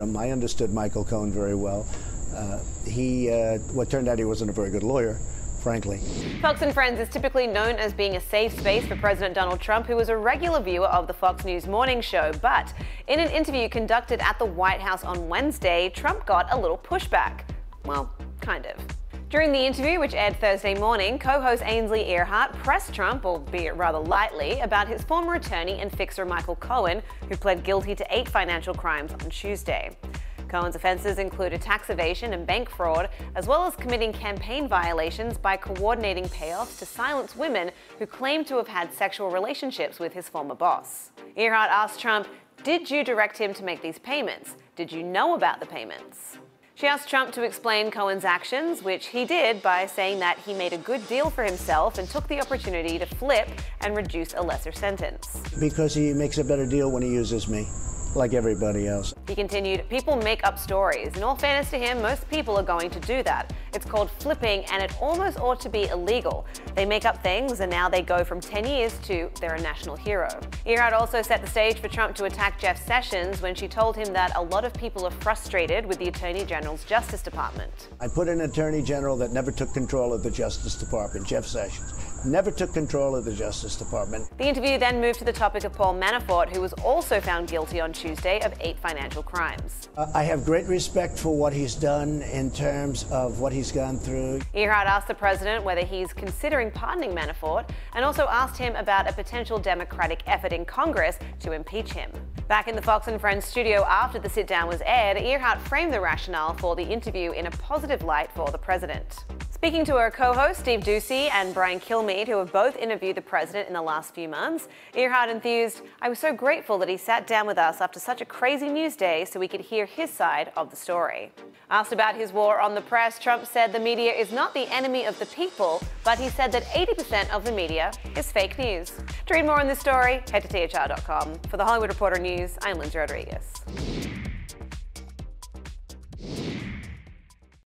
I understood Michael Cohen very well. What turned out he wasn't a very good lawyer, frankly. Fox and Friends is typically known as being a safe space for President Donald Trump, who was a regular viewer of the Fox News morning show. But in an interview conducted at the White House on Wednesday, Trump got a little pushback. Well, kind of. During the interview, which aired Thursday morning, co-host Ainsley Earhardt pressed Trump, albeit rather lightly, about his former attorney and fixer Michael Cohen, who pled guilty to 8 financial crimes on Tuesday. Cohen's offences included tax evasion and bank fraud, as well as committing campaign violations by coordinating payoffs to silence women who claimed to have had sexual relationships with his former boss. Earhardt asked Trump, "Did you direct him to make these payments? Did you know about the payments?" She asked Trump to explain Cohen's actions, which he did by saying that he made a good deal for himself and took the opportunity to flip and reduce a lesser sentence. Because he makes a better deal when he uses me, like everybody else. He continued, "People make up stories. In all fairness to him, most people are going to do that. It's called flipping, and it almost ought to be illegal. They make up things, and now they go from 10 years to they're a national hero." Earhardt also set the stage for Trump to attack Jeff Sessions when she told him that a lot of people are frustrated with the Attorney General's Justice Department. I put an Attorney General that never took control of the Justice Department, Jeff Sessions. Never took control of the Justice Department. The interview then moved to the topic of Paul Manafort, who was also found guilty on Tuesday of 8 financial crimes. I have great respect for what he's done in terms of what he's gone through. Earhardt asked the president whether he's considering pardoning Manafort, and also asked him about a potential Democratic effort in Congress to impeach him. Back in the Fox and Friends studio after the sit-down was aired, Earhardt framed the rationale for the interview in a positive light for the president. Speaking to her co-hosts Steve Doocy and Brian Kilmeade, who have both interviewed the president in the last few months, Earhardt enthused, "I was so grateful that he sat down with us after such a crazy news day so we could hear his side of the story." Asked about his war on the press, Trump said the media is not the enemy of the people, but he said that 80% of the media is fake news. To read more on this story, head to THR.com. For the Hollywood Reporter News, I'm Lindsay Rodriguez.